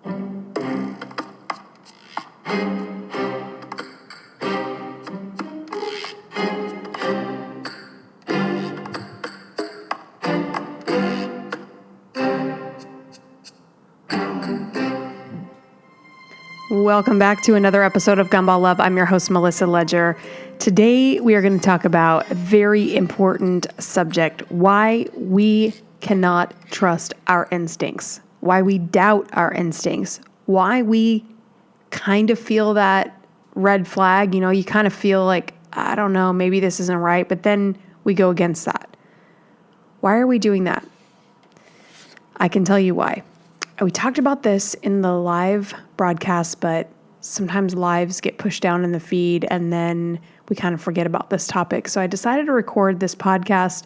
Welcome back to another episode of Gumball Love. I'm your host, Melissa Ledger. Today, we are going to talk about a very important subject, why we cannot trust our instincts, why we doubt our instincts, why we kind of feel that red flag. You kind of feel like, I don't know, maybe this isn't right, but then we go against that. Why are we doing that? I can tell you why. We talked about this in the live broadcast, but sometimes lives get pushed down in the feed and then we kind of forget about this topic. So I decided to record this podcast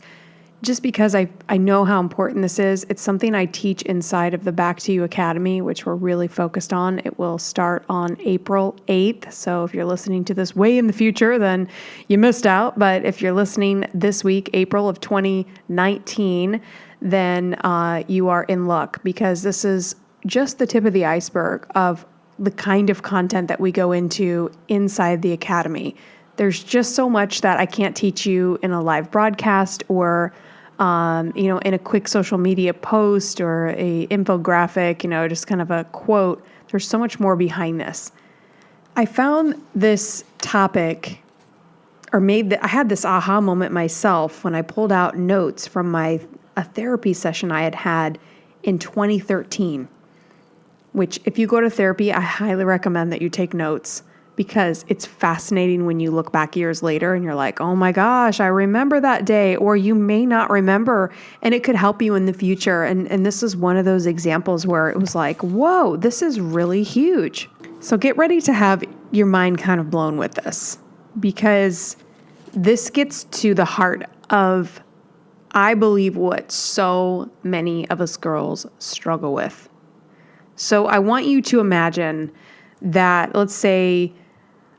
just because I know how important this is. It's something I teach inside of the Back to You Academy, which we're really focused on. It will start on April 8th. So if you're listening to this way in the future, then you missed out. But if you're listening this week, April of 2019, then you are in luck, because this is just the tip of the iceberg of the kind of content that we go into inside the Academy. There's just so much that I can't teach you in a live broadcast or, in a quick social media post or a infographic, just kind of a quote. There's so much more behind this. I found this topic I had this aha moment myself when I pulled out notes from a therapy session I had in 2013, which if you go to therapy, I highly recommend that you take notes, because it's fascinating when you look back years later and you're like, oh my gosh, I remember that day, or you may not remember, and it could help you in the future. And this is one of those examples where it was like, whoa, this is really huge. So get ready to have your mind kind of blown with this, because this gets to the heart of, I believe, what so many of us girls struggle with. So I want you to imagine that, let's say,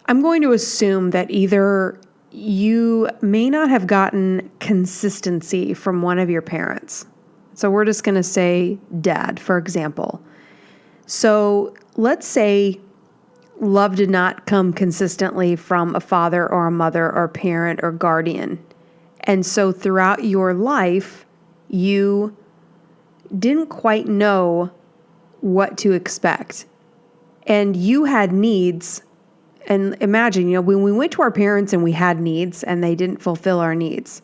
I'm going to assume that either you may not have gotten consistency from one of your parents. So we're just going to say dad, for example. So let's say love did not come consistently from a father or a mother or parent or guardian. And so throughout your life, you didn't quite know what to expect. And you had needs. And imagine, when we went to our parents and we had needs and they didn't fulfill our needs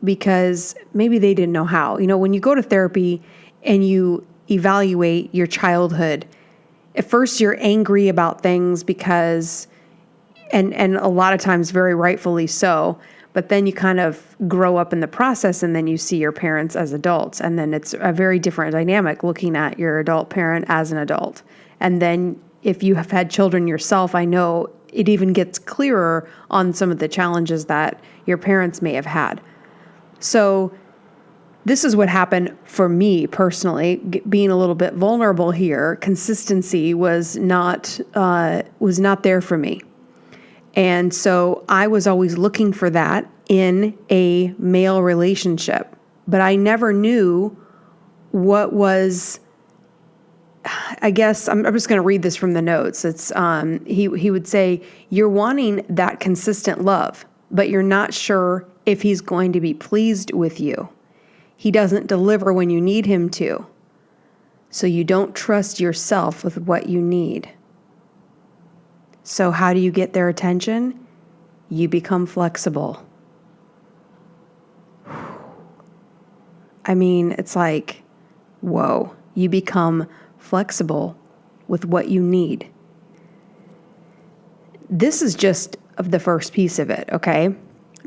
because maybe they didn't know how. When you go to therapy and you evaluate your childhood, at first you're angry about things because, and a lot of times very rightfully so, but then you kind of grow up in the process and then you see your parents as adults. And then it's a very different dynamic looking at your adult parent as an adult. And then if you have had children yourself, I know it even gets clearer on some of the challenges that your parents may have had. So this is what happened for me personally, being a little bit vulnerable here. Consistency was not there for me. And so I was always looking for that in a male relationship, but I never knew what was, I guess, I'm just going to read this from the notes. It's, he would say, you're wanting that consistent love, but you're not sure if he's going to be pleased with you. He doesn't deliver when you need him to. So you don't trust yourself with what you need. So how do you get their attention? You become flexible. I mean, it's like, whoa, you become flexible with what you need. This is just of the first piece of it, okay?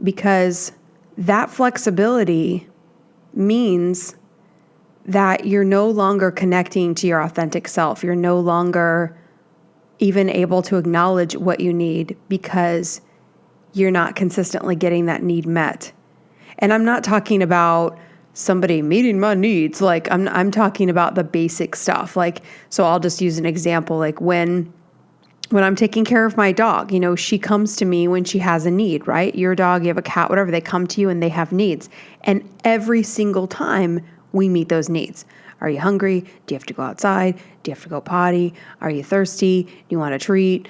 Because that flexibility means that you're no longer connecting to your authentic self. You're no longer even able to acknowledge what you need because you're not consistently getting that need met. And I'm not talking about somebody meeting my needs. Like I'm talking about the basic stuff. Like, so I'll just use an example. Like when I'm taking care of my dog, she comes to me when she has a need, right? Your dog, you have a cat, whatever, they come to you and they have needs. And every single time we meet those needs. Are you hungry? Do you have to go outside? Do you have to go potty? Are you thirsty? Do you want a treat?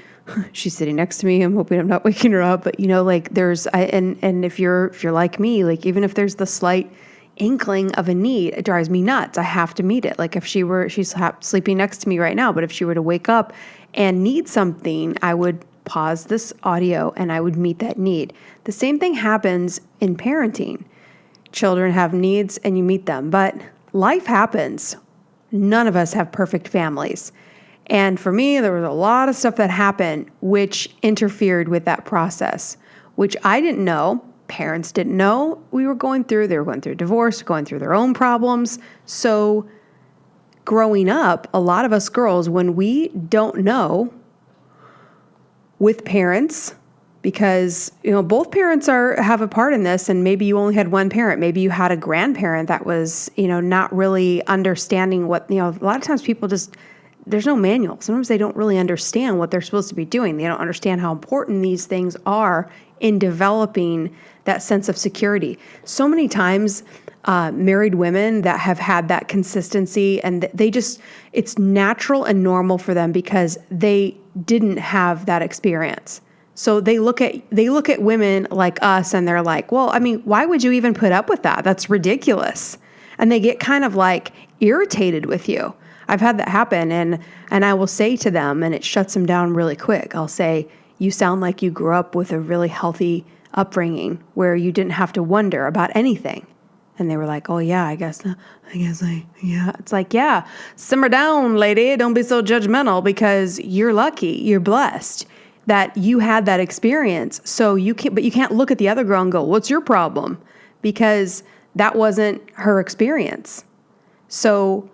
She's sitting next to me. I'm hoping I'm not waking her up. But and if you're like me, like even if there's the slight inkling of a need, it drives me nuts. I have to meet it. Like if she's sleeping next to me right now, but if she were to wake up and need something, I would pause this audio and I would meet that need. The same thing happens in parenting. Children have needs and you meet them, but life happens. None of us have perfect families. And for me, there was a lot of stuff that happened which interfered with that process, which I didn't know. Parents didn't know we were going through. They were going through divorce, going through their own problems. So growing up, a lot of us girls, when we don't know with parents, because both parents have a part in this, and maybe you only had one parent, maybe you had a grandparent that was not really understanding what a lot of times people just, there's no manual. Sometimes they don't really understand what they're supposed to be doing. They don't understand how important these things are in developing that sense of security. So many times married women that have had that consistency, and it's natural and normal for them because they didn't have that experience. So they look at women like us and they're like, well, I mean, why would you even put up with that? That's ridiculous. And they get kind of like irritated with you. I've had that happen, and I will say to them, and it shuts them down really quick. I'll say, you sound like you grew up with a really healthy upbringing where you didn't have to wonder about anything. And they were like, oh yeah, yeah. It's like, yeah, simmer down, lady. Don't be so judgmental, because you're lucky, you're blessed that you had that experience. So you can't look at the other girl and go, what's your problem? Because that wasn't her experience. So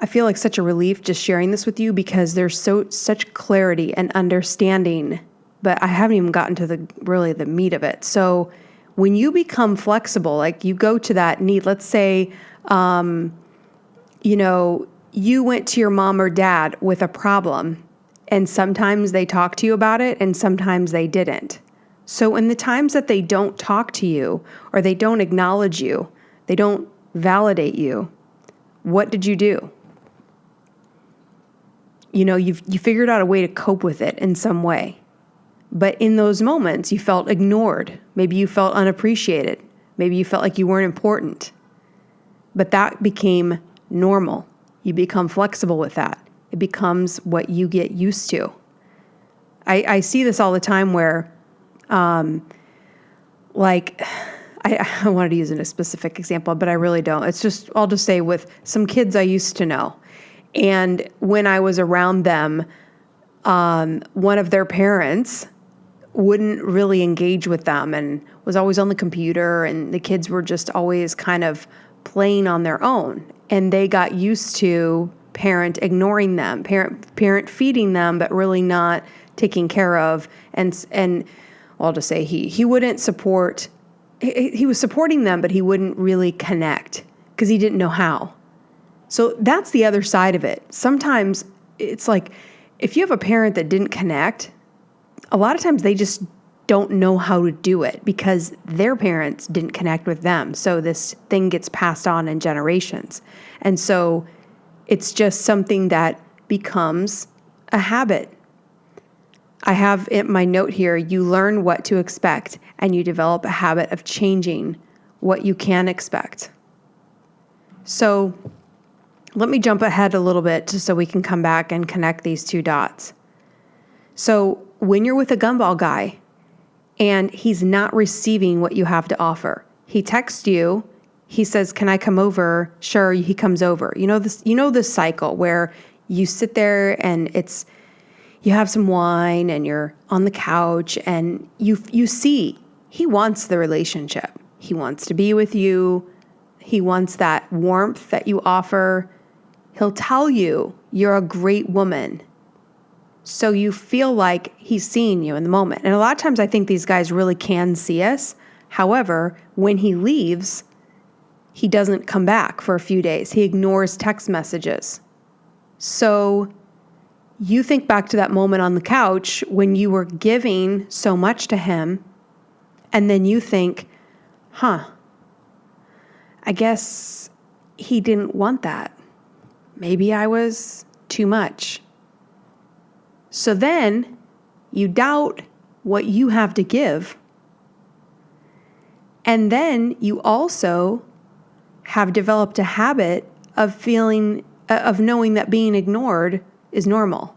I feel like such a relief just sharing this with you, because there's such clarity and understanding, but I haven't even gotten to the meat of it. So when you become flexible, like you go to that need, let's say, you went to your mom or dad with a problem, and sometimes they talk to you about it and sometimes they didn't. So in the times that they don't talk to you, or they don't acknowledge you, they don't validate you, what did you do? You figured out a way to cope with it in some way. But in those moments, you felt ignored. Maybe you felt unappreciated. Maybe you felt like you weren't important. But that became normal. You become flexible with that. It becomes what you get used to. I see this all the time where, I wanted to use a specific example, but I really don't. I'll just say with some kids I used to know. And when I was around them, one of their parents wouldn't really engage with them and was always on the computer, and the kids were just always kind of playing on their own. And they got used to parent ignoring them, parent feeding them, but really not taking care of. And I'll just say he wouldn't support. He was supporting them, but he wouldn't really connect because he didn't know how. So that's the other side of it. Sometimes it's like if you have a parent that didn't connect, a lot of times they just don't know how to do it because their parents didn't connect with them. So this thing gets passed on in generations. And so it's just something that becomes a habit. I have in my note here, you learn what to expect and you develop a habit of changing what you can expect. So let me jump ahead a little bit just so we can come back and connect these two dots. So when you're with a gumball guy and he's not receiving what you have to offer, he texts you, he says, "Can I come over?" Sure, he comes over. You know this cycle where you sit there and you have some wine and you're on the couch and you see he wants the relationship. He wants to be with you. He wants that warmth that you offer. He'll tell you you're a great woman. So you feel like he's seeing you in the moment. And a lot of times I think these guys really can see us. However, when he leaves, he doesn't come back for a few days. He ignores text messages. So you think back to that moment on the couch when you were giving so much to him, and then you think, I guess he didn't want that. Maybe I was too much. So then you doubt what you have to give. And then you also have developed a habit of knowing that being ignored is normal.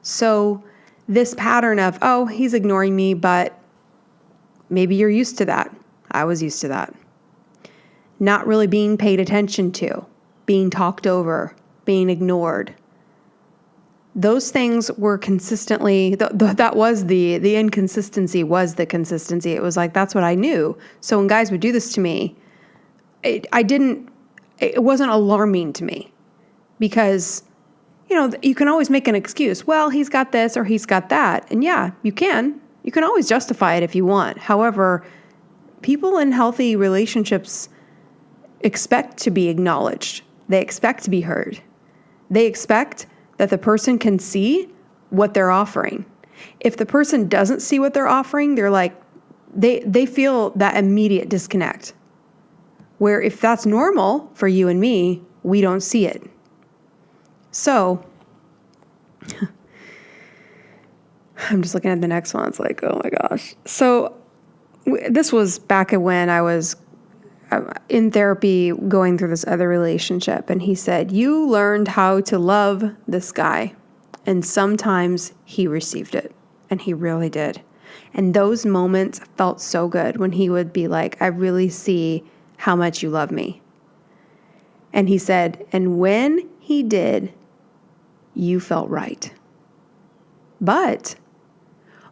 So this pattern of, oh, he's ignoring me, but maybe you're used to that. I was used to that. Not really being paid attention to, being talked over, being ignored. Those things were consistently, that was the inconsistency was the consistency. It was like, that's what I knew. So when guys would do this to me, it wasn't alarming to me because, you can always make an excuse. Well, he's got this or he's got that. And yeah, you can always justify it if you want. However, people in healthy relationships expect to be acknowledged. They expect to be heard. They expect that the person can see what they're offering. If the person doesn't see what they're offering, they're like, they feel that immediate disconnect. Where if that's normal for you and me, we don't see it. So, I'm just looking at the next one. It's like, oh my gosh. So, this was back when I was in therapy going through this other relationship. And he said, you learned how to love this guy. And sometimes he received it. And he really did. And those moments felt so good when he would be like, I really see how much you love me. And he said, and when he did, you felt right. But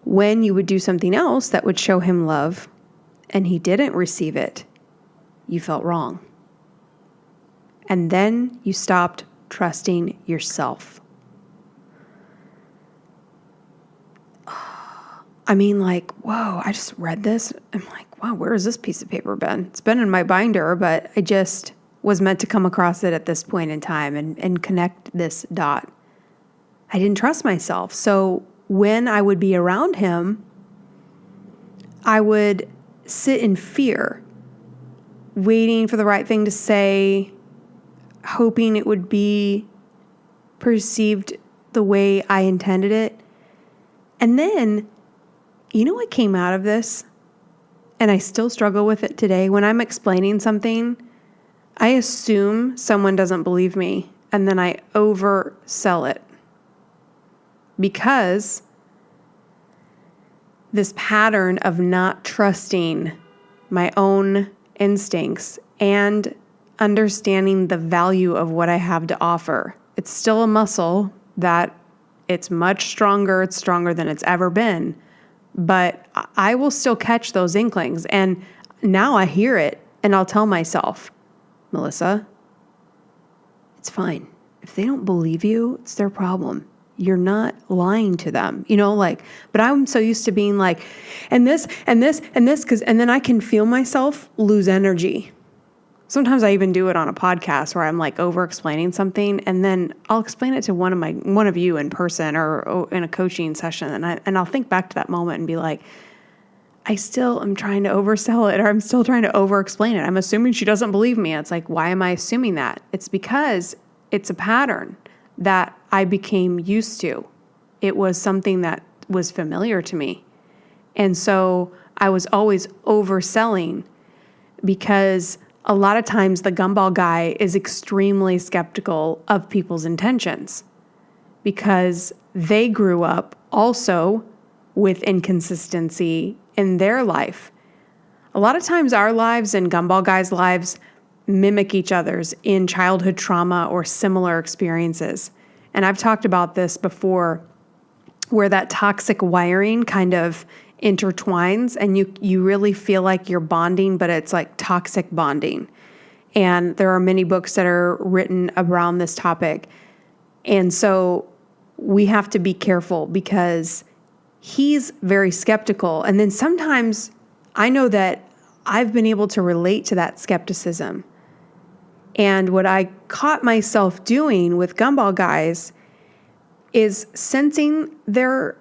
when you would do something else that would show him love and he didn't receive it, you felt wrong. And then you stopped trusting yourself. I mean, like, whoa, I just read this. I'm like, wow, where has this piece of paper been? It's been in my binder, but I just was meant to come across it at this point in time and connect this dot. I didn't trust myself. So when I would be around him, I would sit in fear, waiting for the right thing to say, hoping it would be perceived the way I intended it. And then, what came out of this? And I still struggle with it today. When I'm explaining something, I assume someone doesn't believe me, and then I oversell it. Because this pattern of not trusting my own instincts and understanding the value of what I have to offer. It's still a muscle that it's much stronger. It's stronger than it's ever been. But I will still catch those inklings. And now I hear it and I'll tell myself, Melissa, it's fine. If they don't believe you, it's their problem. You're not lying to them, but I'm so used to being like, and this, and this, and this, and then I can feel myself lose energy. Sometimes I even do it on a podcast where I'm like over explaining something, and then I'll explain it to one of you in person or in a coaching session. And I'll think back to that moment and be like, I still am trying to oversell it, or I'm still trying to over explain it. I'm assuming she doesn't believe me. It's like, why am I assuming that? It's because it's a pattern that I became used to. It was something that was familiar to me. And so I was always overselling because a lot of times the gumball guy is extremely skeptical of people's intentions because they grew up also with inconsistency in their life. A lot of times our lives and gumball guys' lives mimic each other's in childhood trauma or similar experiences. And I've talked about this before, where that toxic wiring kind of intertwines and you really feel like you're bonding, but it's like toxic bonding. And there are many books that are written around this topic. And so we have to be careful because he's very skeptical. And then sometimes I know that I've been able to relate to that skepticism. And what I caught myself doing with gumball guys is sensing their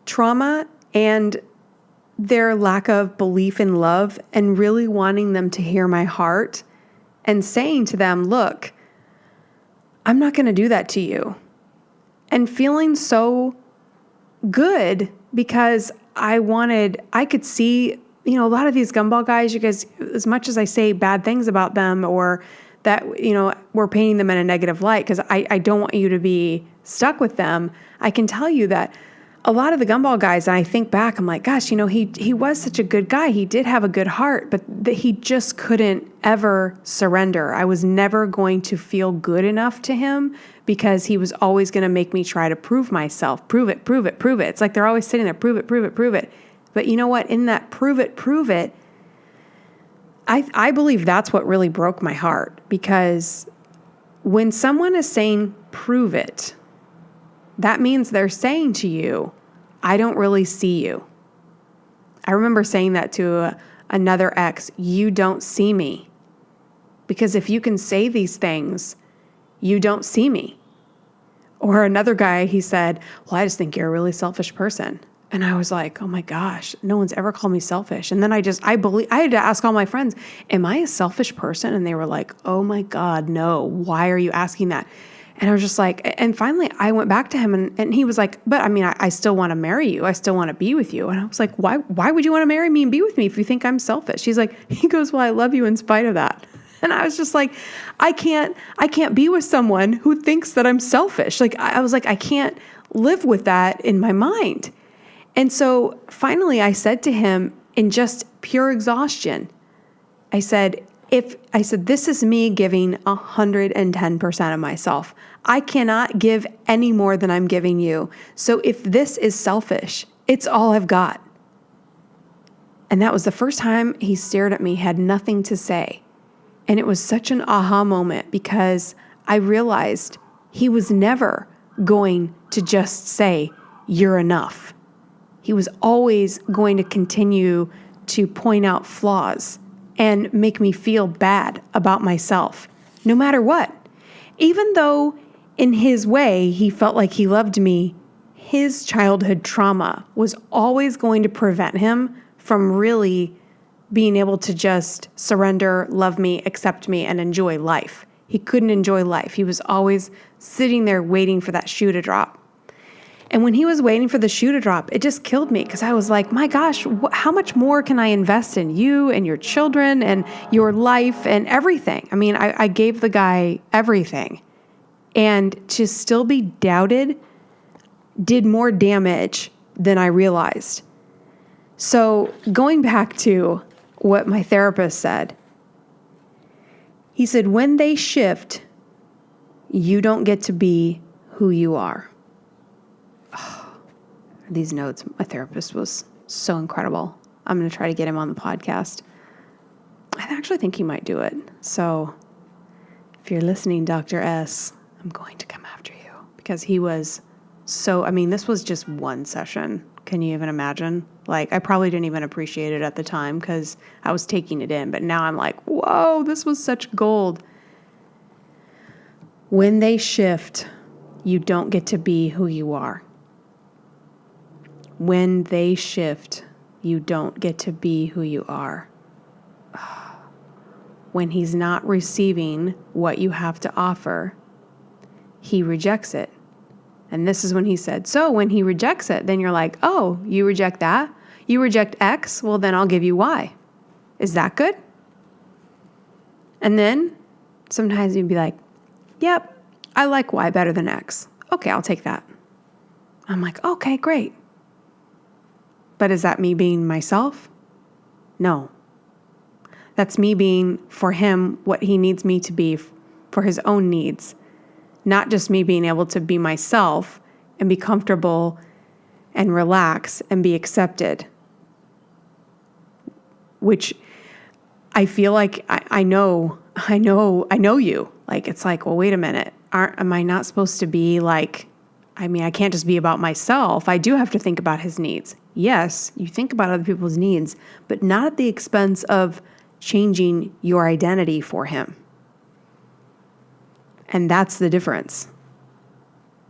trauma and their lack of belief in love and really wanting them to hear my heart and saying to them, look, I'm not going to do that to you. And feeling so good because I could see, a lot of these gumball guys, you guys, as much as I say bad things about them or that, we're painting them in a negative light because I don't want you to be stuck with them. I can tell you that a lot of the gumball guys, and I think back, I'm like, gosh, he was such a good guy. He did have a good heart, but he just couldn't ever surrender. I was never going to feel good enough to him because he was always going to make me try to prove myself. Prove it, prove it, prove it. It's like they're always sitting there, prove it, prove it, prove it. But you know what? In that prove it, I believe that's what really broke my heart, because when someone is saying, prove it, that means they're saying to you, I don't really see you. I remember saying that to another ex, you don't see me. Because if you can say these things, you don't see me. Or another guy, he said, well, I just think you're a really selfish person. And I was like, oh my gosh, no one's ever called me selfish. And then I had to ask all my friends, am I a selfish person? And they were like, oh my God, no, why are you asking that? And I was just like, and finally I went back to him and he was like, but I mean, I still want to marry you. I still want to be with you. And I was like, why would you want to marry me and be with me if you think I'm selfish? He goes, well, I love you in spite of that. And I was just like, I can't be with someone who thinks that I'm selfish. Like, I was like, I can't live with that in my mind. And so finally I said to him in just pure exhaustion, I said, this is me giving 110% of myself. I cannot give any more than I'm giving you. So if this is selfish, it's all I've got. And that was the first time he stared at me, had nothing to say. And it was such an aha moment because I realized he was never going to just say, you're enough. He was always going to continue to point out flaws and make me feel bad about myself, no matter what. Even though in his way he felt like he loved me, his childhood trauma was always going to prevent him from really being able to just surrender, love me, accept me, and enjoy life. He couldn't enjoy life. He was always sitting there waiting for that shoe to drop. And when he was waiting for the shoe to drop, it just killed me because I was like, my gosh, how much more can I invest in you and your children and your life and everything? I mean, I gave the guy everything. And to still be doubted did more damage than I realized. So going back to what my therapist said, he said, when they shift, you don't get to be who you are. These notes, my therapist was so incredible. I'm going to try to get him on the podcast. I actually think he might do it. So if you're listening, Dr. S, I'm going to come after you because he was this was just one session. Can you even imagine? Like, I probably didn't even appreciate it at the time because I was taking it in. But now I'm like, whoa, this was such gold. When they shift, you don't get to be who you are. When they shift, you don't get to be who you are. When he's not receiving what you have to offer, he rejects it. And this is when he said, so when he rejects it, then you're like, oh, you reject that? You reject X? Well, then I'll give you Y. Is that good? And then sometimes you'd be like, yep, I like Y better than X. Okay, I'll take that. I'm like, okay, great. But is that me being myself? No. That's me being for him what he needs me to be for his own needs. Not just me being able to be myself and be comfortable and relax and be accepted. Which I feel like I know you. Like, it's like, well, wait a minute. Am I not supposed to be like, I can't just be about myself. I do have to think about his needs. Yes, you think about other people's needs, but not at the expense of changing your identity for him. And that's the difference.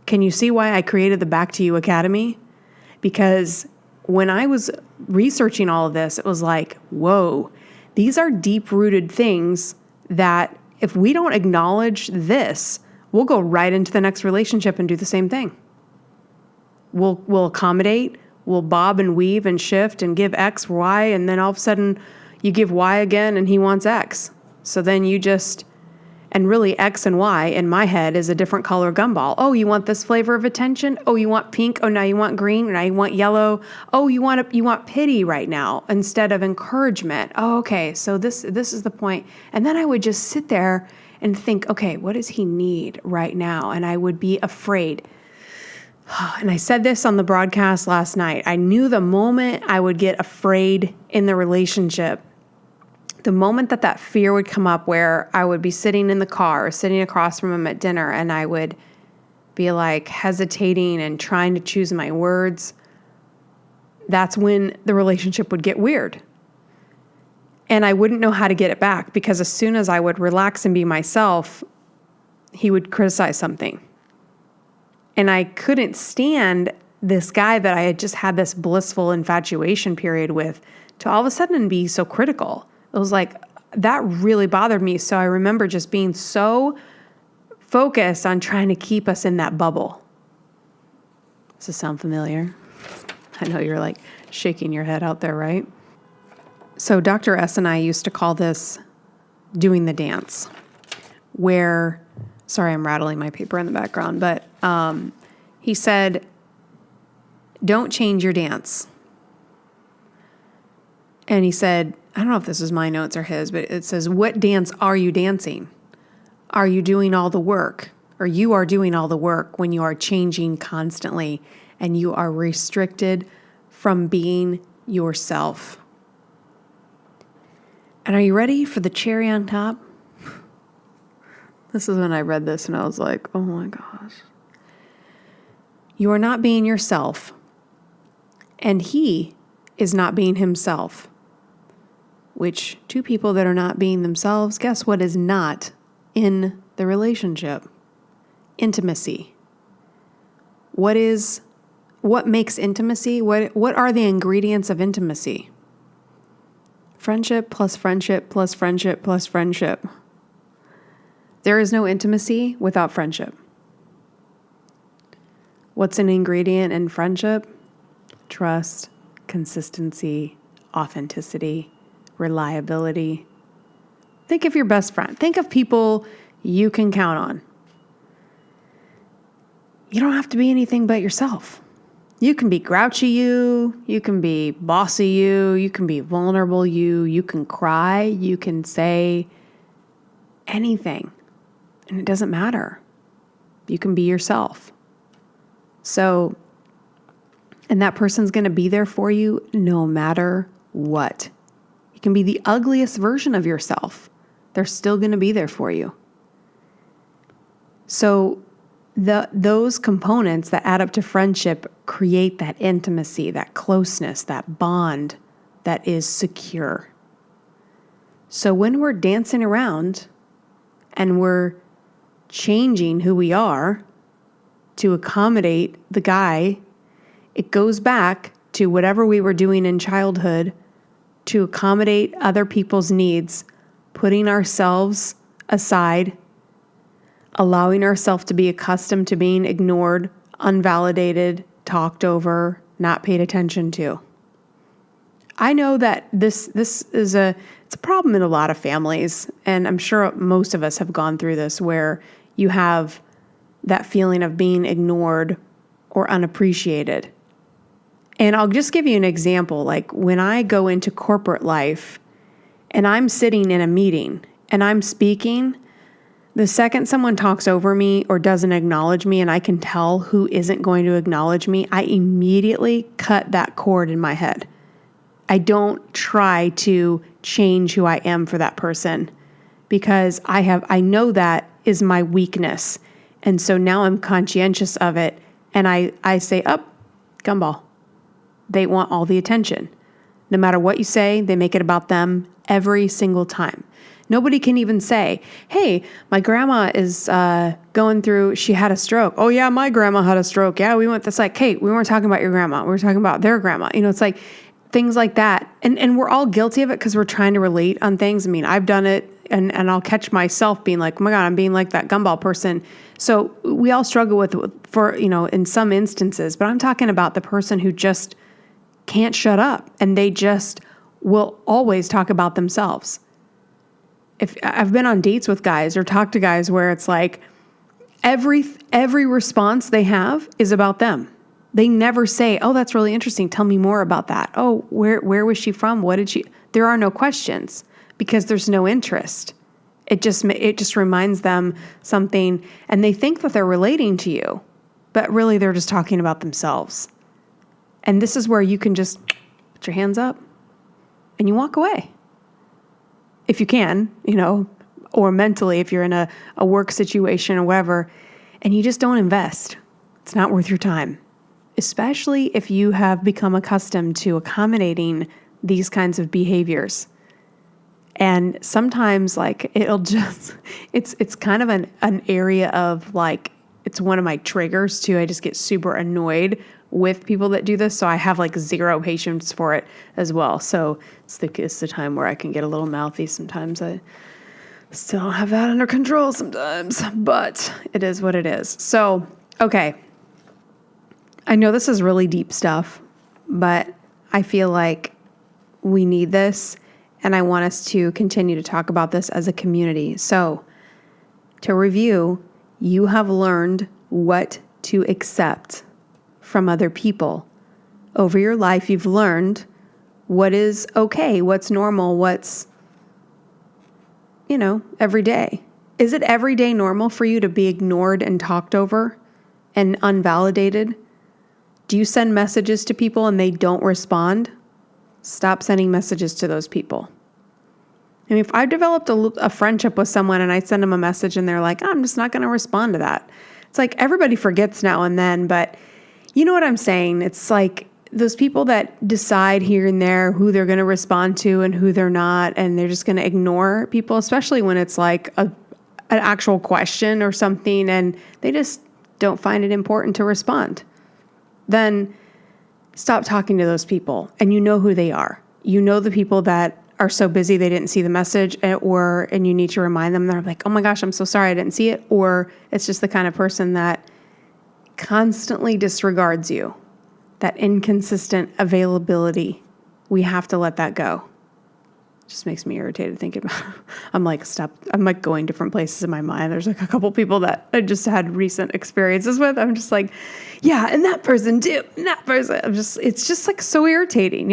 Can you see why I created the Back to You Academy? Because when I was researching all of this, it was like, whoa, these are deep-rooted things that if we don't acknowledge this, we'll go right into the next relationship and do the same thing. We'll accommodate, we'll bob and weave and shift and give X, Y, and then all of a sudden you give Y again and he wants X. So then and really X and Y in my head is a different color gumball. Oh, you want this flavor of attention? Oh, you want pink? Oh, now you want green? Now you want yellow? Oh, you want pity right now instead of encouragement. Oh, okay. So this is the point. And then I would just sit there and think, okay, what does he need right now? And I would be afraid. And I said this on the broadcast last night. I knew the moment I would get afraid in the relationship, the moment that fear would come up where I would be sitting in the car or sitting across from him at dinner and I would be like hesitating and trying to choose my words, that's when the relationship would get weird. And I wouldn't know how to get it back because as soon as I would relax and be myself, he would criticize something. And I couldn't stand this guy that I had just had this blissful infatuation period with to all of a sudden be so critical. It was like, that really bothered me. So I remember just being so focused on trying to keep us in that bubble. Does this sound familiar? I know you're like shaking your head out there, right? So Dr. S and I used to call this doing the dance, where, sorry, I'm rattling my paper in the background, but he said, don't change your dance. And he said, I don't know if this is my notes or his, but it says, what dance are you dancing? Are you doing all the work? Or you are doing all the work when you are changing constantly and you are restricted from being yourself. And are you ready for the cherry on top? This is when I read this and I was like, oh my gosh. You are not being yourself, and he is not being himself. Which two people that are not being themselves, guess what is not in the relationship? Intimacy. What makes intimacy? What are the ingredients of intimacy? Friendship plus friendship plus friendship plus friendship. There is no intimacy without friendship. What's an ingredient in friendship? Trust, consistency, authenticity, reliability. Think of your best friend. Think of people you can count on. You don't have to be anything but yourself. You can be grouchy you can be bossy you can be vulnerable you can cry, you can say anything, and it doesn't matter. You can be yourself. So, and that person's going to be there for you no matter what. You can be the ugliest version of yourself. They're still going to be there for you. So those components that add up to friendship create that intimacy, that closeness, that bond that is secure. So when we're dancing around and we're changing who we are to accommodate the guy, it goes back to whatever we were doing in childhood to accommodate other people's needs, putting ourselves aside, allowing ourselves to be accustomed to being ignored, unvalidated, talked over, not paid attention to. I know that this is it's a problem in a lot of families, and I'm sure most of us have gone through this, where you have that feeling of being ignored or unappreciated. And I'll just give you an example. Like when I go into corporate life and I'm sitting in a meeting and I'm speaking, the second someone talks over me or doesn't acknowledge me and I can tell who isn't going to acknowledge me, I immediately cut that cord in my head. I don't try to change who I am for that person because I know that is my weakness. And so now I'm conscientious of it and I say, gumball. They want all the attention. No matter what you say, they make it about them every single time. Nobody can even say, hey, my grandma is going through, she had a stroke. Oh yeah, my grandma had a stroke. Yeah, we went this like, hey, we weren't talking about your grandma. We were talking about their grandma. It's like things like that. And we're all guilty of it because we're trying to relate on things. I mean, I've done it and I'll catch myself being like, oh my God, I'm being like that gumball person. So we all struggle in some instances, but I'm talking about the person who just can't shut up and they just will always talk about themselves. If I've been on dates with guys or talked to guys where it's like every response they have is about them. They never say, oh, that's really interesting. Tell me more about that. Oh, where was she from? What did she? There are no questions because there's no interest. It just reminds them something, and they think that they're relating to you, but really they're just talking about themselves. And this is where you can just put your hands up and you walk away. If you can, or mentally, if you're in a work situation or whatever, and you just don't invest. It's not worth your time, especially if you have become accustomed to accommodating these kinds of behaviors. And sometimes it's kind of an area of it's one of my triggers too. I just get super annoyed with people that do this. So I have zero patience for it as well. So it's the time where I can get a little mouthy sometimes. I still don't have that under control sometimes, but it is what it is. So, okay. I know this is really deep stuff, but I feel like we need this. And I want us to continue to talk about this as a community. So, to review, you have learned what to accept from other people. Over your life, you've learned what is okay, what's normal, what's, every day. Is it every day normal for you to be ignored and talked over and unvalidated? Do you send messages to people and they don't respond? Stop sending messages to those people. I mean, if I developed a friendship with someone and I send them a message and they're like, I'm just not going to respond to that. It's like everybody forgets now and then, but you know what I'm saying? It's like those people that decide here and there who they're going to respond to and who they're not, and they're just going to ignore people, especially when it's like an actual question or something and they just don't find it important to respond. Then stop talking to those people, and you know who they are. You know the people that are so busy they didn't see the message, and you need to remind them. They're like, oh my gosh, I'm so sorry I didn't see it. Or it's just the kind of person that constantly disregards you. That inconsistent availability. We have to let that go. It just makes me irritated thinking about it. I'm like going different places in my mind. There's a couple people that I just had recent experiences with. I'm just like, yeah, and that person too, and that person. It's just so irritating,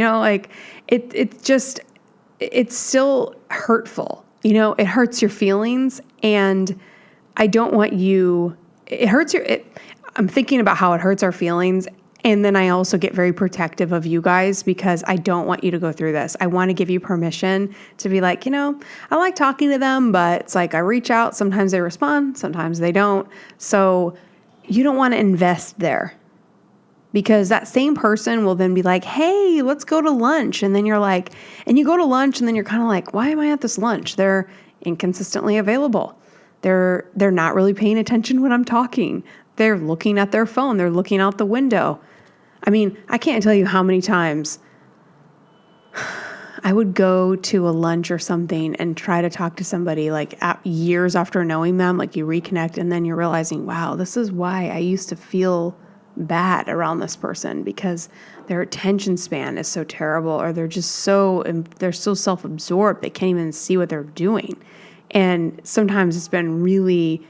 it's still hurtful, it hurts your feelings, and I don't want you, I'm thinking about how it hurts our feelings. And then I also get very protective of you guys because I don't want you to go through this. I want to give you permission to be like, I like talking to them, but it's like I reach out. Sometimes they respond, sometimes they don't. So you don't want to invest there because that same person will then be like, hey, let's go to lunch. And then you're like, and you go to lunch and then you're kind of like, why am I at this lunch? They're inconsistently available. They're not really paying attention when I'm talking. They're looking at their phone. They're looking out the window. I mean, I can't tell you how many times I would go to a lunch or something and try to talk to somebody years after knowing them, you reconnect and then you're realizing, wow, this is why I used to feel bad around this person because their attention span is so terrible, or they're so self-absorbed. They can't even see what they're doing. And sometimes it's been really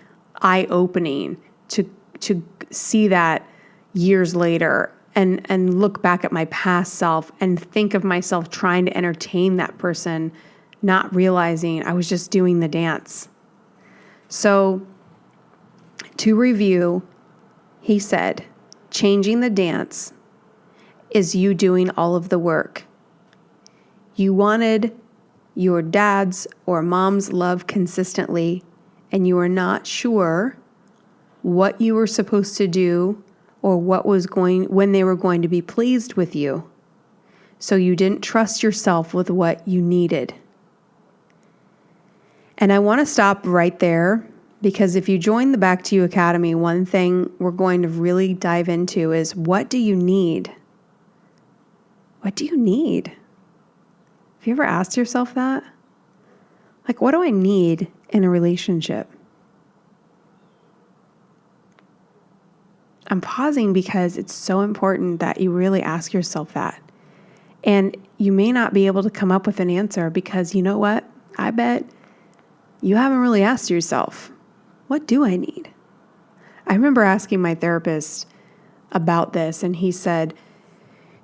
eye-opening to see that years later and look back at my past self and think of myself trying to entertain that person, not realizing I was just doing the dance. So to review, he said, changing the dance is you doing all of the work. You wanted your dad's or mom's love consistently, and you were not sure what you were supposed to do or when they were going to be pleased with you. So you didn't trust yourself with what you needed. And I want to stop right there because if you join the Back to You Academy, one thing we're going to really dive into is what do you need? What do you need? Have you ever asked yourself that? Like, what do I need in a relationship? I'm pausing because it's so important that you really ask yourself that. And you may not be able to come up with an answer because you know what? I bet you haven't really asked yourself, what do I need? I remember asking my therapist about this, and he said,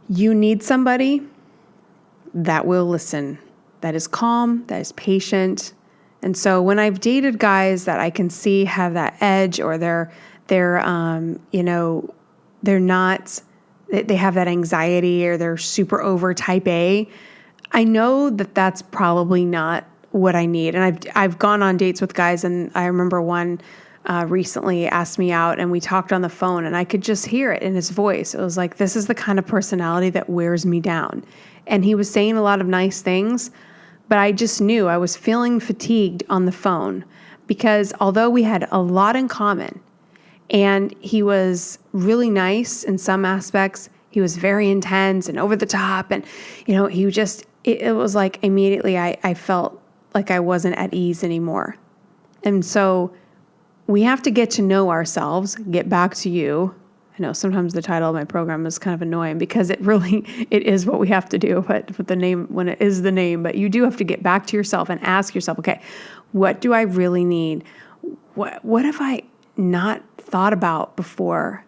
you need somebody that will listen, that is calm, that is patient. And so when I've dated guys that I can see have that edge, or they're not, they have that anxiety, or they're super over type A, I know that that's probably not what I need. And I've gone on dates with guys, and I remember one recently asked me out, and we talked on the phone, and I could just hear it in his voice. It was like, this is the kind of personality that wears me down. And he was saying a lot of nice things, but I just knew I was feeling fatigued on the phone, because although we had a lot in common, and he was really nice in some aspects, he was very intense and over the top. And, it was like immediately I felt like I wasn't at ease anymore. And so we have to get to know ourselves, get back to you. I know sometimes the title of my program is kind of annoying because it is what we have to do, but with the name, when it is the name, but you do have to get back to yourself and ask yourself, okay, what do I really need? What have I not thought about before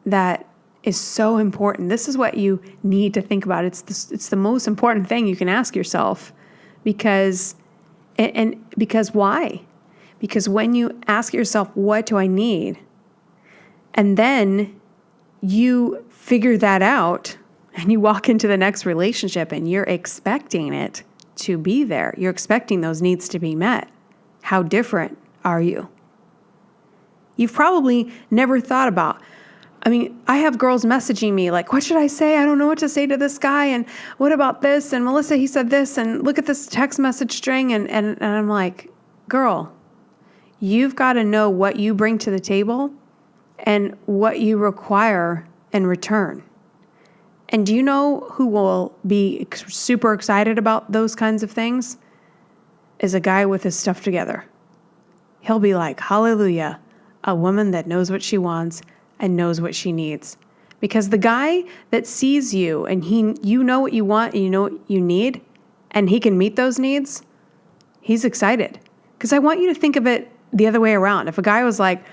that is so important? This is what you need to think about. It's the most important thing you can ask yourself, because why? Because when you ask yourself, what do I need? And then you figure that out and you walk into the next relationship and you're expecting it to be there. You're expecting those needs to be met. How different are you? You've probably never thought about, I have girls messaging me like, what should I say? I don't know what to say to this guy. And what about this? And Melissa, he said this, and look at this text message string. And I'm like, girl, you've got to know what you bring to the table and what you require in return. And do you know who will be super excited about those kinds of things? Is a guy with his stuff together. He'll be like, hallelujah, a woman that knows what she wants and knows what she needs. Because the guy that sees you and you know what you want and you know what you need, and he can meet those needs, he's excited. Because I want you to think of it the other way around. If a guy was like,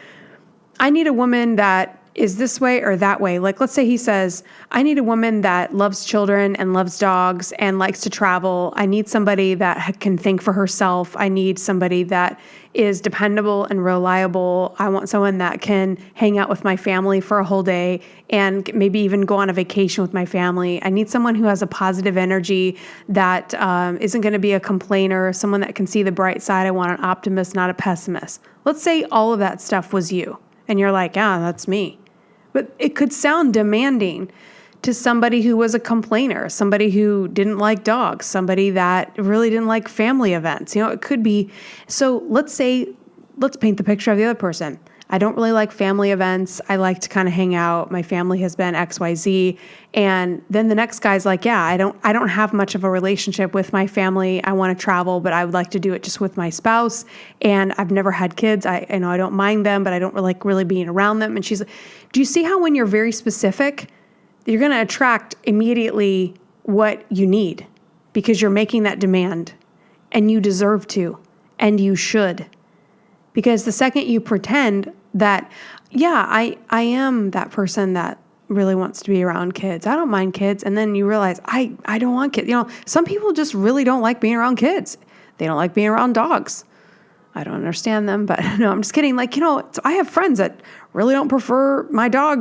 I need a woman that is this way or that way. Like, let's say he says, I need a woman that loves children and loves dogs and likes to travel. I need somebody that can think for herself. I need somebody that is dependable and reliable. I want someone that can hang out with my family for a whole day and maybe even go on a vacation with my family. I need someone who has a positive energy that isn't going to be a complainer, someone that can see the bright side. I want an optimist, not a pessimist. Let's say all of that stuff was you. And you're like, yeah, that's me. But it could sound demanding to somebody who was a complainer, somebody who didn't like dogs, somebody that really didn't like family events. It could be. So let's paint the picture of the other person. I don't really like family events. I like to kind of hang out. My family has been XYZ. And then the next guy's like, yeah, I don't have much of a relationship with my family. I want to travel, but I would like to do it just with my spouse. And I've never had kids. I don't mind them, but I don't like really being around them. And she's like, do you see how when you're very specific, you're going to attract immediately what you need because you're making that demand and you deserve to, and you should. Because the second you pretend that, yeah, I am that person that really wants to be around kids. I don't mind kids. And then you realize, I don't want kids. Some people just really don't like being around kids. They don't like being around dogs. I don't understand them, but no, I'm just kidding. I have friends that really don't prefer my dog,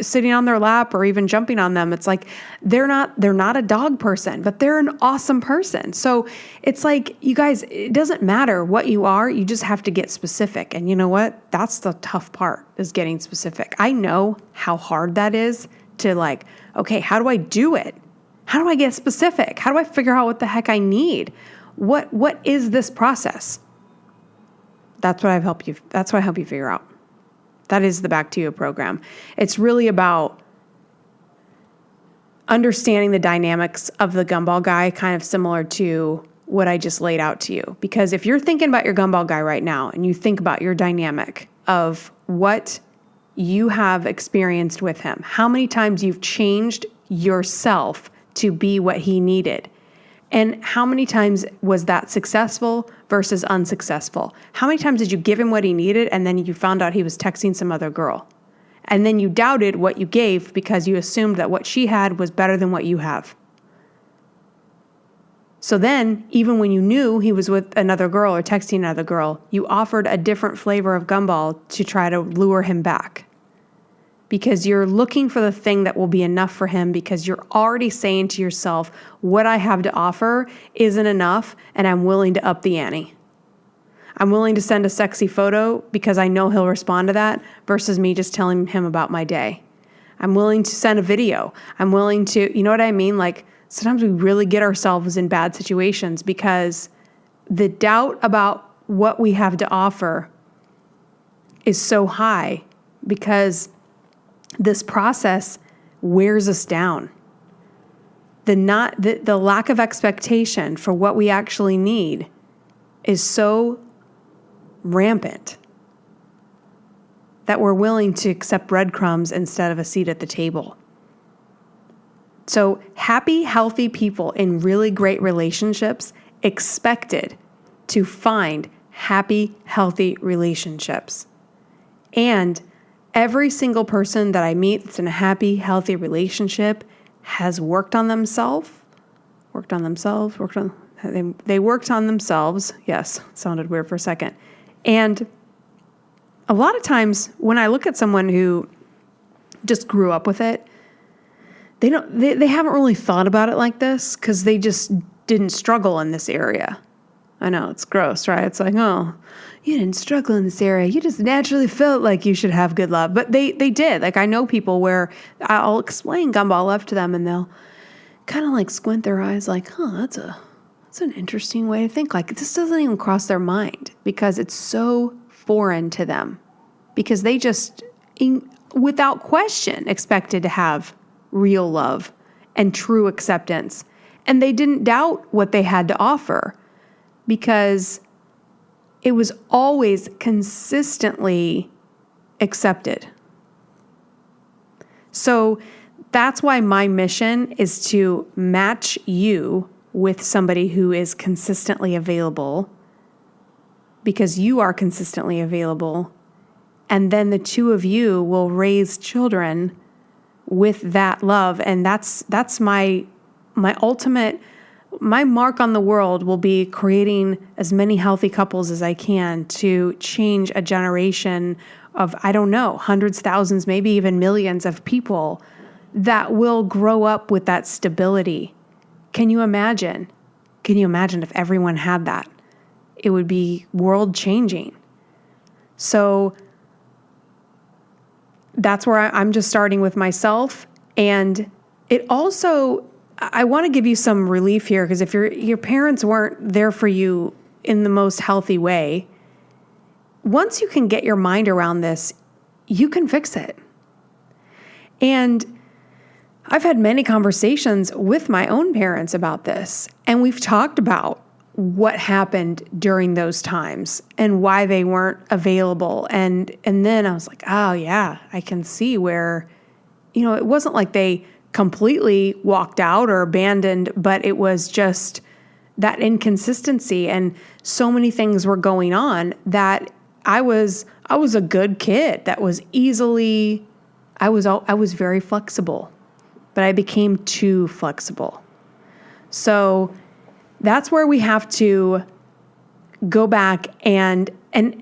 sitting on their lap or even jumping on them. It's like, they're not a dog person, but they're an awesome person. So it's like, you guys, it doesn't matter what you are. You just have to get specific. And you know what? That's the tough part, is getting specific. I know how hard that is to okay, how do I do it? How do I get specific? How do I figure out what the heck I need? What is this process? That's what I help you figure out. That is the Back to You program. It's really about understanding the dynamics of the gumball guy, kind of similar to what I just laid out to you. Because if you're thinking about your gumball guy right now and you think about your dynamic of what you have experienced with him, how many times you've changed yourself to be what he needed, and how many times was that successful versus unsuccessful? How many times did you give him what he needed and then you found out he was texting some other girl? And then you doubted what you gave because you assumed that what she had was better than what you have. So then, even when you knew he was with another girl or texting another girl, you offered a different flavor of gumball to try to lure him back. Because you're looking for the thing that will be enough for him, because you're already saying to yourself, what I have to offer isn't enough and I'm willing to up the ante. I'm willing to send a sexy photo because I know he'll respond to that versus me just telling him about my day. I'm willing to send a video. I'm willing to, you know what I mean? Like, sometimes we really get ourselves in bad situations because the doubt about what we have to offer is so high because this process wears us down. The lack of expectation for what we actually need is so rampant that we're willing to accept breadcrumbs instead of a seat at the table. So happy, healthy people in really great relationships expected to find happy, healthy relationships. And every single person that I meet that's in a happy, healthy relationship has worked on themselves. They worked on themselves. Yes, it sounded weird for a second. And a lot of times when I look at someone who just grew up with it, they haven't really thought about it like this because they just didn't struggle in this area. I know, it's gross, right? It's like, oh, you didn't struggle in this area. You just naturally felt like you should have good love. But they did. Like, I know people where I'll explain gumball love to them and they'll kind of like squint their eyes like, that's an interesting way to think. Like, this doesn't even cross their mind because it's so foreign to them because they just, without question, expected to have real love and true acceptance. And they didn't doubt what they had to offer because it was always consistently accepted. So that's why my mission is to match you with somebody who is consistently available because you are consistently available. And then the two of you will raise children with that love. And that's my ultimate, my mark on the world will be creating as many healthy couples as I can to change a generation of, I don't know, hundreds, thousands, maybe even millions of people that will grow up with that stability. Can you imagine? Can you imagine if everyone had that? It would be world changing. So that's where I'm just starting with myself. And it also, I want to give you some relief here because if your parents weren't there for you in the most healthy way, once you can get your mind around this, you can fix it. And I've had many conversations with my own parents about this, and we've talked about what happened during those times and why they weren't available. And then I was like, oh yeah, I can see where, it wasn't like they completely walked out or abandoned, but it was just that inconsistency and so many things were going on that I was a good kid that was I was very flexible, but I became too flexible. So that's where we have to go back and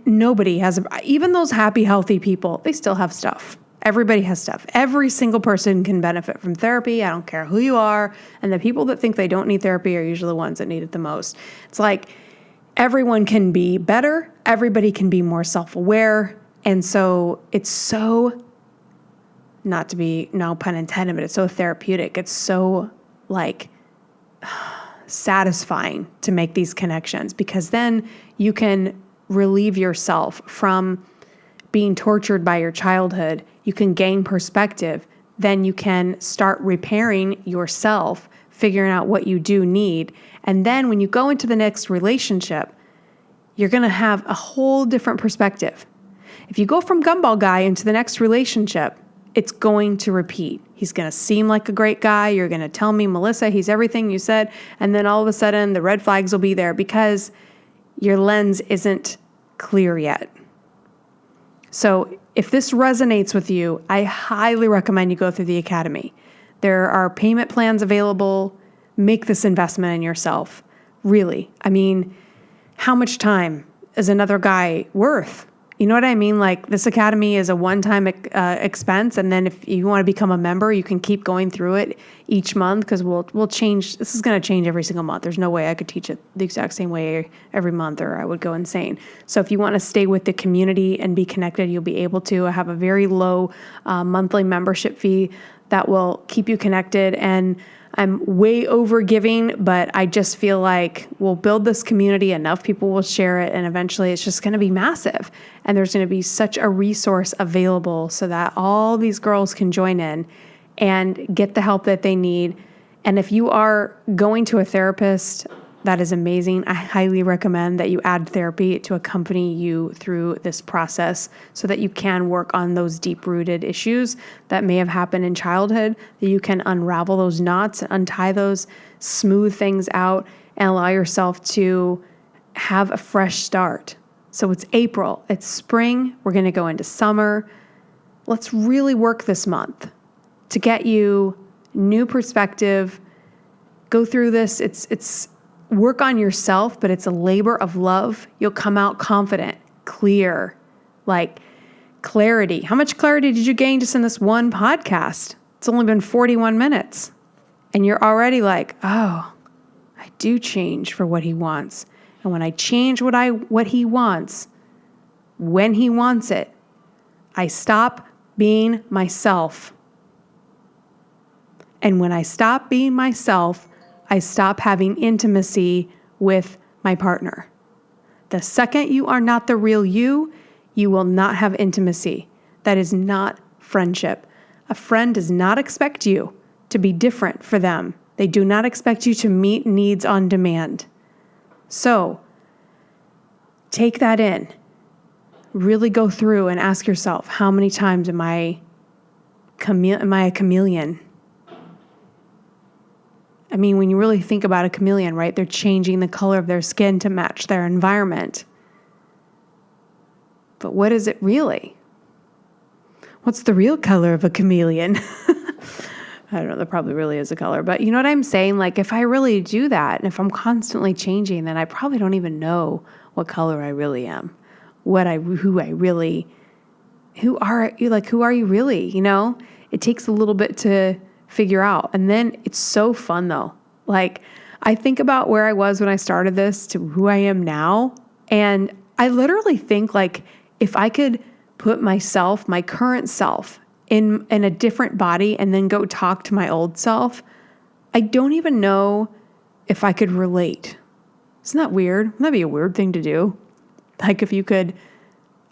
nobody has, even those happy, healthy people, they still have stuff. Everybody has stuff. Every single person can benefit from therapy. I don't care who you are. And the people that think they don't need therapy are usually the ones that need it the most. It's like everyone can be better. Everybody can be more self-aware. And so it's so, not to be, no pun intended, but it's so therapeutic. It's so like satisfying to make these connections because then you can relieve yourself from being tortured by your childhood. You can gain perspective. Then you can start repairing yourself figuring out what you do need. And then when you go into the next relationship, you're going to have a whole different perspective. If you go from gumball guy into the next relationship, it's going to repeat. He's going to seem like a great guy. You're going to tell me, Melissa, he's everything you said. And then all of a sudden the red flags will be there because your lens isn't clear yet. So if this resonates with you, I highly recommend you go through the academy. There are payment plans available. Make this investment in yourself. Really. I mean, how much time is another guy worth? You know what I mean? Like, this academy is a one-time expense. And then if you want to become a member, you can keep going through it each month, because we'll change. This is going to change every single month. There's no way I could teach it the exact same way every month, or I would go insane. So if you want to stay with the community and be connected, you'll be able to. I have a very low monthly membership fee that will keep you connected. And I'm way over giving, but I just feel like we'll build this community, enough people will share it, and eventually it's just going to be massive. And there's going to be such a resource available so that all these girls can join in and get the help that they need. And if you are going to a therapist, that is amazing. I highly recommend that you add therapy to accompany you through this process so that you can work on those deep-rooted issues that may have happened in childhood, that you can unravel those knots, untie those, smooth things out, and allow yourself to have a fresh start. So it's April, it's spring, we're going to go into summer. Let's really work this month to get you new perspective. Go through this. It's work on yourself, but it's a labor of love. You'll come out confident, clear, like clarity. How much clarity did you gain just in this one podcast? It's only been 41 minutes. And you're already like, oh, I do change for what he wants. And when I change what he wants, when he wants it, I stop being myself. And when I stop being myself, I stop having intimacy with my partner. The second you are not the real you, you will not have intimacy. That is not friendship. A friend does not expect you to be different for them. They do not expect you to meet needs on demand. So, take that in. Really go through and ask yourself, how many times am I a chameleon? I mean, when you really think about a chameleon, right? They're changing the color of their skin to match their environment. But what is it really? What's the real color of a chameleon? I don't know, there probably really is a color. But you know what I'm saying? Like, if I really do that, and if I'm constantly changing, then I probably don't even know what color I really am. Who are you really? You know, it takes a little bit to figure out. And then it's so fun though. Like, I think about where I was when I started this to who I am now. And I literally think, like, if I could put myself, my current self, in a different body and then go talk to my old self, I don't even know if I could relate. Isn't that weird? Wouldn't that be a weird thing to do? Like, if you could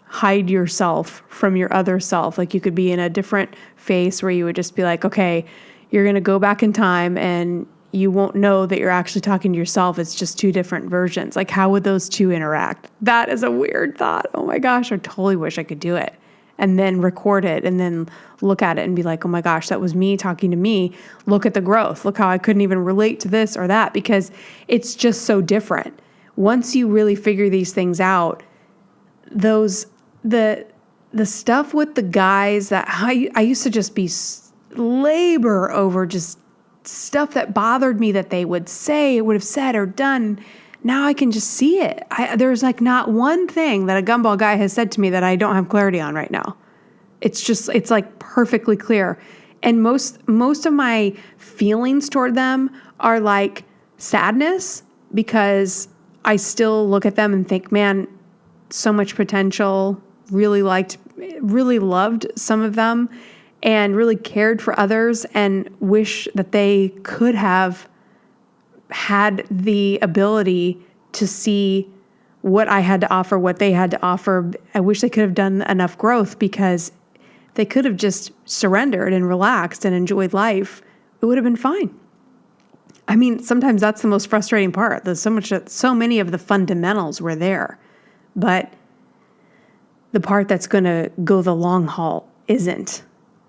hide yourself from your other self, like you could be in a different face where you would just be like, okay, you're going to go back in time and you won't know that you're actually talking to yourself. It's just two different versions. Like, how would those two interact? That is a weird thought. Oh my gosh, I totally wish I could do it. And then record it and then look at it and be like, oh my gosh, that was me talking to me. Look at the growth. Look how I couldn't even relate to this or that, because it's just so different. Once you really figure these things out, the stuff with the guys that I used to just be labor over, just stuff that bothered me that they would have said or done. Now I can just see it. There's like not one thing that a gumball guy has said to me that I don't have clarity on right now. It's like perfectly clear. And most of my feelings toward them are like sadness, because I still look at them and think, man, so much potential, really loved some of them and really cared for others, and wish that they could have had the ability to see what I had to offer, what they had to offer. I wish they could have done enough growth, because they could have just surrendered and relaxed and enjoyed life. It would have been fine. I mean, sometimes that's the most frustrating part. There's so many of the fundamentals were there, but the part that's going to go the long haul isn't.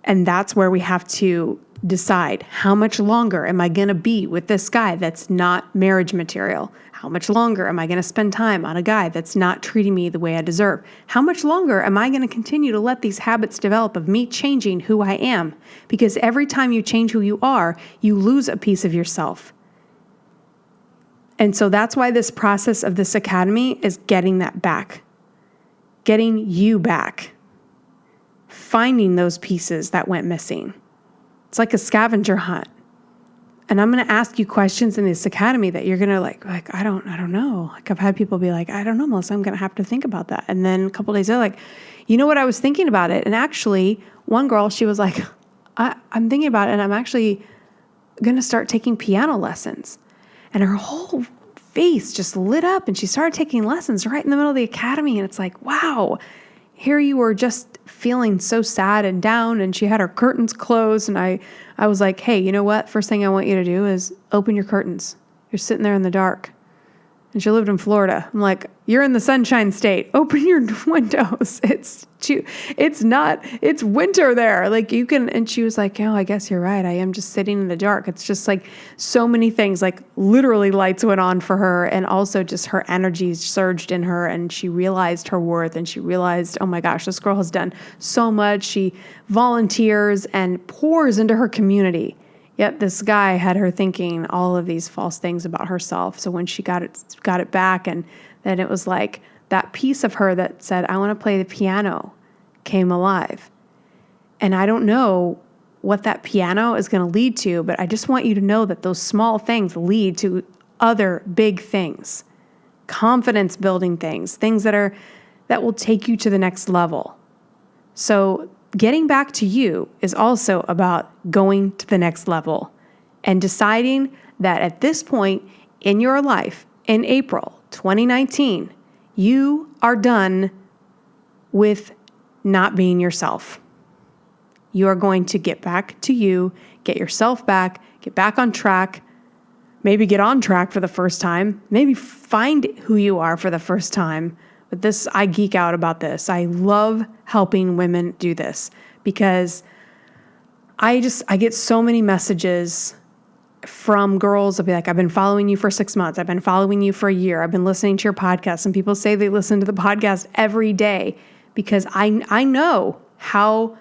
And that's where we have to decide, how much longer am I going to be with this guy that's not marriage material? How much longer am I going to spend time on a guy that's not treating me the way I deserve? How much longer am I going to continue to let these habits develop of me changing who I am? Because every time you change who you are, you lose a piece of yourself. And so that's why this process of this academy is getting that back, getting you back, finding those pieces that went missing. It's like a scavenger hunt. And I'm going to ask you questions in this academy that you're going to like, I don't know. Like I've had people be like, I don't know, Melissa, I'm going to have to think about that. And then a couple of days later, like, you know what, I was thinking about it. And actually one girl, she was like, I'm thinking about it and I'm actually going to start taking piano lessons. And her whole face just lit up and she started taking lessons right in the middle of the academy. And it's like, wow, here you were just feeling so sad and down, and she had her curtains closed. And I was like, hey, you know what? First thing I want you to do is open your curtains. You're sitting there in the dark. And she lived in Florida. I'm like, you're in the Sunshine State. Open your windows. It's winter there. Like you can, and she was like, oh, I guess you're right. I am just sitting in the dark. It's just like so many things, like literally lights went on for her. And also just her energy surged in her and she realized her worth and she realized, oh my gosh, this girl has done so much. She volunteers and pours into her community. Yet this guy had her thinking all of these false things about herself. So when she got it back, and then it was like that piece of her that said, I want to play the piano, came alive. And I don't know what that piano is going to lead to, but I just want you to know that those small things lead to other big things, confidence building things that will take you to the next level. So getting back to you is also about going to the next level and deciding that at this point in your life, in April 2019, you are done with not being yourself. You are going to get back to you, get yourself back, get back on track, maybe get on track for the first time, maybe find who you are for the first time. But this, I geek out about this. I love helping women do this because I get so many messages from girls. They'll be like, I've been following you for 6 months. I've been following you for a year. I've been listening to your podcast. And people say they listen to the podcast every day because I know how.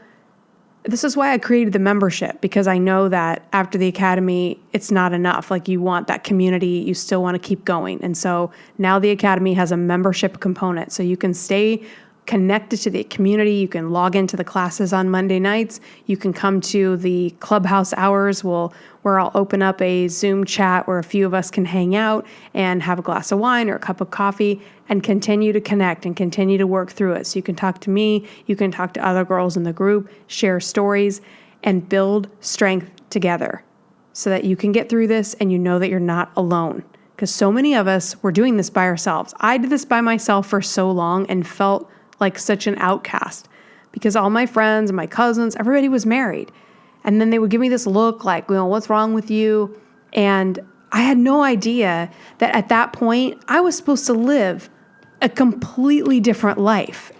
This is why I created the membership, because I know that after the academy, it's not enough. Like you want that community, you still want to keep going. And so now the academy has a membership component. So you can stay connected to the community. You can log into the classes on Monday nights. You can come to the clubhouse hours where I'll open up a Zoom chat where a few of us can hang out and have a glass of wine or a cup of coffee and continue to connect and continue to work through it. So you can talk to me, you can talk to other girls in the group, share stories, and build strength together so that you can get through this and you know that you're not alone. Because so many of us were doing this by ourselves. I did this by myself for so long and felt like such an outcast because all my friends and my cousins, everybody was married. And then they would give me this look like, what's wrong with you? And I had no idea that at that point I was supposed to live a completely different life.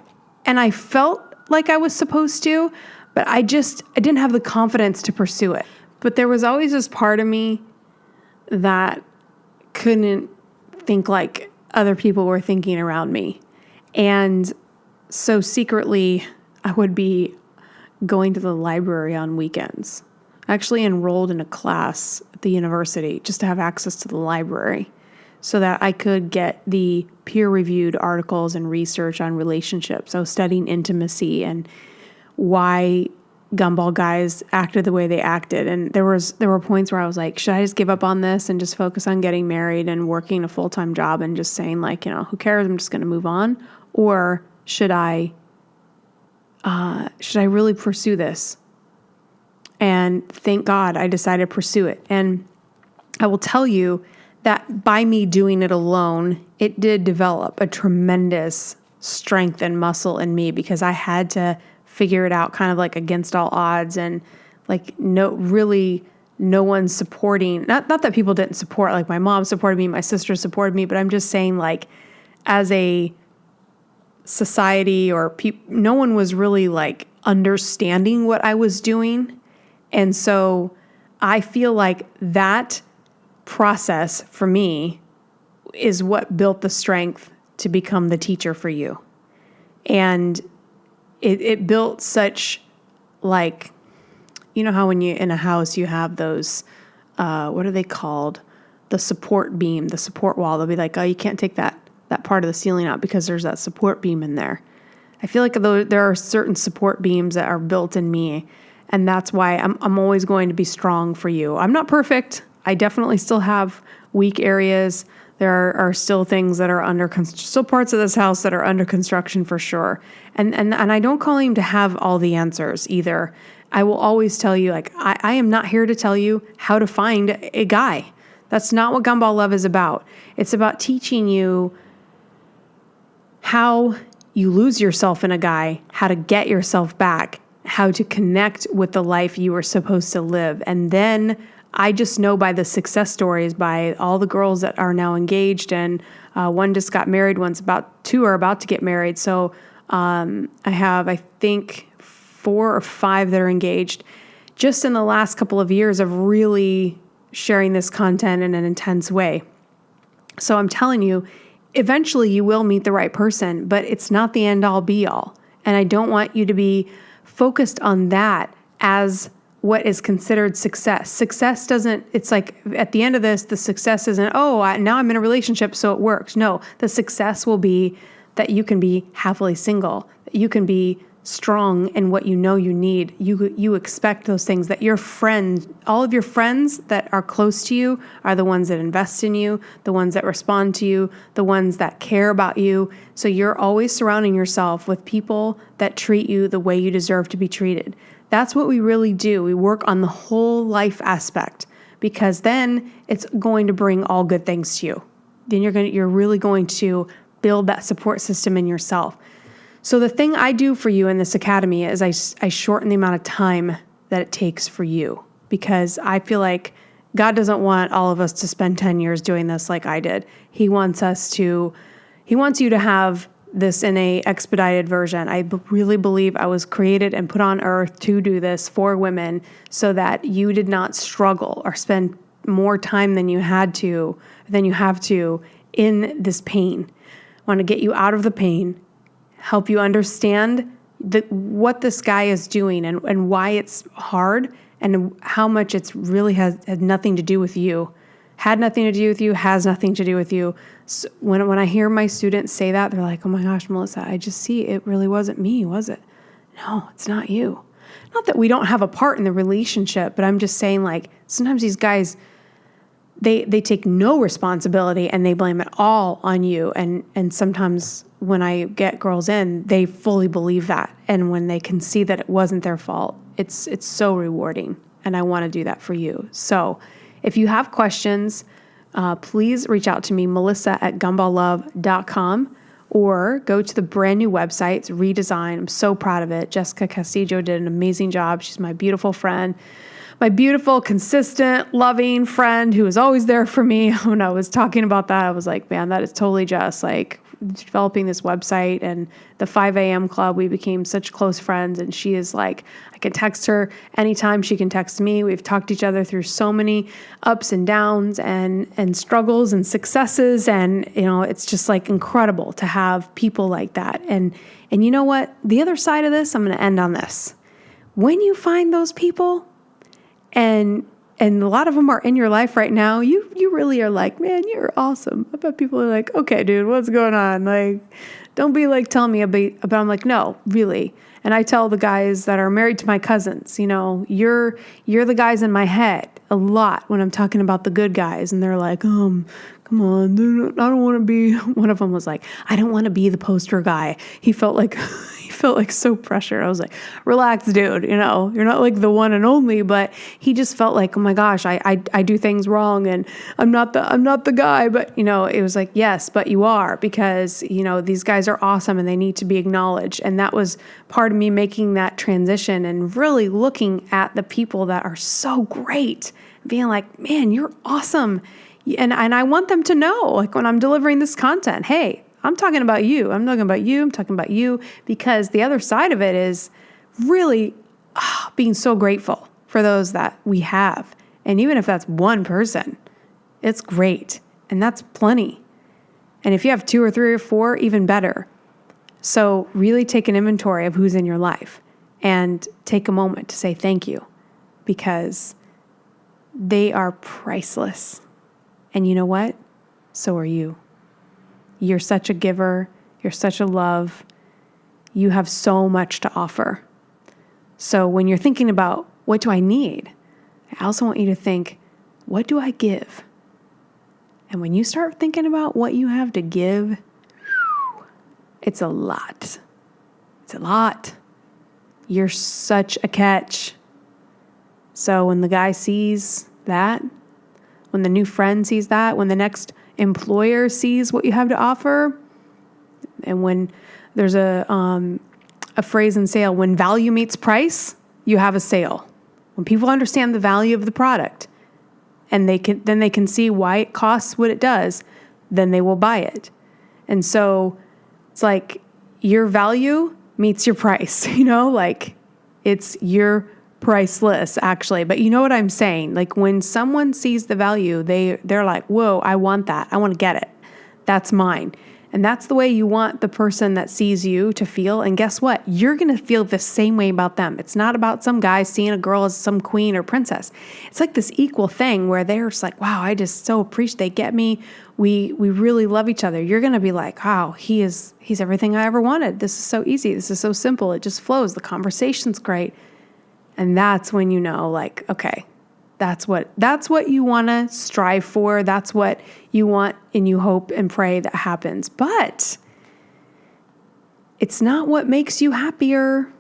And I felt like I was supposed to, but I didn't have the confidence to pursue it. But there was always this part of me that couldn't think like other people were thinking around me. And so secretly, I would be going to the library on weekends. I actually enrolled in a class at the university just to have access to the library so that I could get the peer-reviewed articles and research on relationships. I was studying intimacy and why gumball guys acted the way they acted. And there were points where I was like, should I just give up on this and just focus on getting married and working a full-time job and just saying like, who cares? I'm just going to move on. Or should I really pursue this? And thank God I decided to pursue it. And I will tell you that by me doing it alone, it did develop a tremendous strength and muscle in me because I had to figure it out kind of like against all odds and like really no one's supporting, not that people didn't support, like my mom supported me, my sister supported me, but I'm just saying, like, as a society or no one was really like understanding what I was doing. And so I feel like that process for me is what built the strength to become the teacher for you. And it built such, like, you know how when you in a house you have those, what are they called? The support beam, the support wall. They'll be like, oh, you can't take that part of the ceiling out because there's that support beam in there. I feel like there are certain support beams that are built in me, and that's why I'm always going to be strong for you. I'm not perfect. I definitely still have weak areas. There are still things that are still parts of this house that are under construction for sure. And I don't call him to have all the answers either. I will always tell you, like, I am not here to tell you how to find a guy. That's not what Gumball Love is about. It's about teaching you how you lose yourself in a guy, how to get yourself back, how to connect with the life you were supposed to live. And then I just know by the success stories, by all the girls that are now engaged, and one just got married, two are about to get married. So I have, I think, 4 or 5 that are engaged just in the last couple of years of really sharing this content in an intense way. So I'm telling you, eventually you will meet the right person, but it's not the end all be all. And I don't want you to be focused on that as what is considered success. Success doesn't, it's like at the end of this, the success isn't, now I'm in a relationship, so it works. No, the success will be that you can be happily single, that you can be strong in what you know you need. You expect those things, that your friend, all of your friends that are close to you are the ones that invest in you, the ones that respond to you, the ones that care about you. So you're always surrounding yourself with people that treat you the way you deserve to be treated. That's what we really do. We work on the whole life aspect, because then it's going to bring all good things to you. Then you're really going to build that support system in yourself. So the thing I do for you in this academy is I shorten the amount of time that it takes for you, because I feel like God doesn't want all of us to spend 10 years doing this like I did. He wants you to have this in a expedited version. I really believe I was created and put on earth to do this for women so that you did not struggle or spend more time than you have to in this pain. I want to get you out of the pain, help you understand what this guy is doing and why it's hard and how much it's really had nothing to do with you. Had nothing to do with you, has nothing to do with you. So when I hear my students say that, they're like, oh my gosh, Melissa, I just see it really wasn't me, was it? No, it's not you. Not that we don't have a part in the relationship, but I'm just saying, like, sometimes these guys, they take no responsibility and they blame it all on you. And sometimes when I get girls in, they fully believe that. And when they can see that it wasn't their fault, it's so rewarding. And I want to do that for you. So if you have questions, please reach out to me, melissa@gumballove.com, or go to the brand new website. It's redesigned. I'm so proud of it. Jessica Castillo did an amazing job. She's my beautiful friend, my beautiful, consistent, loving friend who was always there for me. When I was talking about that, I was like, man, that is totally Jess. Like, developing this website and the 5 a.m. club, we became such close friends. And she is like, I can text her anytime, she can text me. We've talked to each other through so many ups and downs and struggles and successes. And, it's just like incredible to have people like that. And you know what? The other side of this, I'm going to end on this. When you find those people, and a lot of them are in your life right now, you really are like, man, you're awesome. I bet people are like, okay, dude, what's going on? Like, don't be like telling me about, I'm like, no, really. And I tell the guys that are married to my cousins, you're the guys in my head a lot when I'm talking about the good guys. And they're like, come on, I don't want to be, one of them was like, I don't want to be the poster guy. He felt like so pressured. I was like, relax, dude, you're not like the one and only, but he just felt like, oh my gosh, I do things wrong and I'm not the guy, but it was like, yes, but you are, because, these guys are awesome and they need to be acknowledged. And that was part of me making that transition and really looking at the people that are so great, being like, man, you're awesome. And I want them to know, like when I'm delivering this content, hey, I'm talking about you. I'm talking about you. I'm talking about you, because the other side of it is really being so grateful for those that we have. And even if that's one person, it's great. And that's plenty. And if you have 2 or 3 or 4, even better. So really take an inventory of who's in your life and take a moment to say thank you, because they are priceless. And you know what? So are you. You're such a giver. You're such a love. You have so much to offer. So when you're thinking about what do I need, I also want you to think, what do I give? And when you start thinking about what you have to give, it's a lot. It's a lot. You're such a catch. So when the guy sees that, when the new friend sees that, when the next employer sees what you have to offer, and when there's a phrase in sale, when value meets price, you have a sale. When people understand the value of the product and they can see why it costs what it does, then they will buy it. And so it's like your value meets your price, like it's your priceless actually. But you know what I'm saying? Like when someone sees the value, they're like, whoa, I want that. I want to get it. That's mine. And that's the way you want the person that sees you to feel. And guess what? You're going to feel the same way about them. It's not about some guy seeing a girl as some queen or princess. It's like this equal thing where they're just like, wow, I just so appreciate they get me. We really love each other. You're going to be like, wow, he's everything I ever wanted. This is so easy. This is so simple. It just flows. The conversation's great. And that's when you know, like, okay, that's what you want to strive for. That's what you want and you hope and pray that happens. But it's not what makes you happier.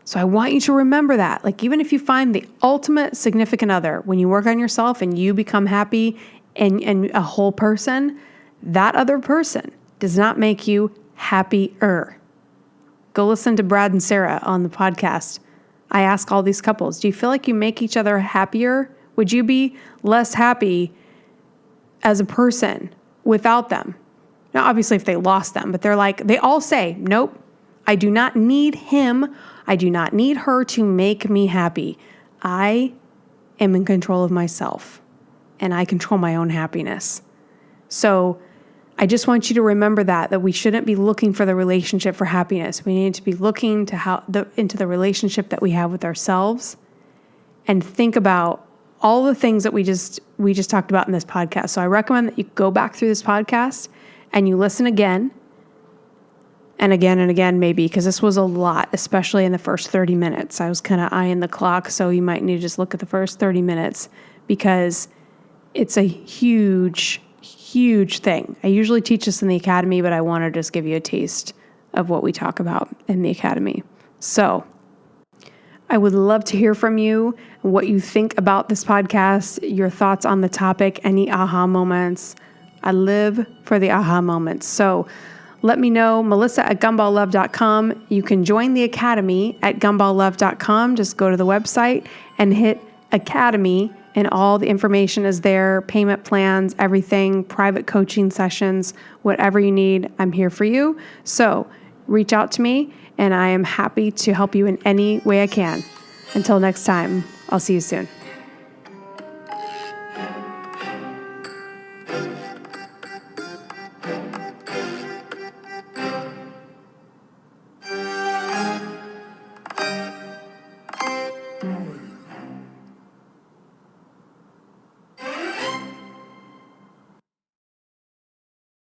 So I want you to remember that. Like, even if you find the ultimate significant other, when you work on yourself and you become happy and a whole person, that other person does not make you happier. Go listen to Brad and Sarah on the podcast. I ask all these couples, do you feel like you make each other happier? Would you be less happy as a person without them? Now, obviously, if they lost them, but they all say, nope, I do not need him. I do not need her to make me happy. I am in control of myself and I control my own happiness. So I just want you to remember that we shouldn't be looking for the relationship for happiness. We need to be looking into the relationship that we have with ourselves, and think about all the things that we just talked about in this podcast. So I recommend that you go back through this podcast and you listen again and again and again, maybe, because this was a lot, especially in the first 30 minutes. I was kind of eyeing the clock, so you might need to just look at the first 30 minutes because it's a huge thing. I usually teach this in the academy, but I want to just give you a taste of what we talk about in the academy. So I would love to hear from you, what you think about this podcast, your thoughts on the topic, any aha moments. I live for the aha moments. So let me know, melissa@gumballlove.com. You can join the academy at gumballlove.com. Just go to the website and hit academy, and all the information is there, payment plans, everything, private coaching sessions, whatever you need, I'm here for you. So reach out to me, and I am happy to help you in any way I can. Until next time, I'll see you soon.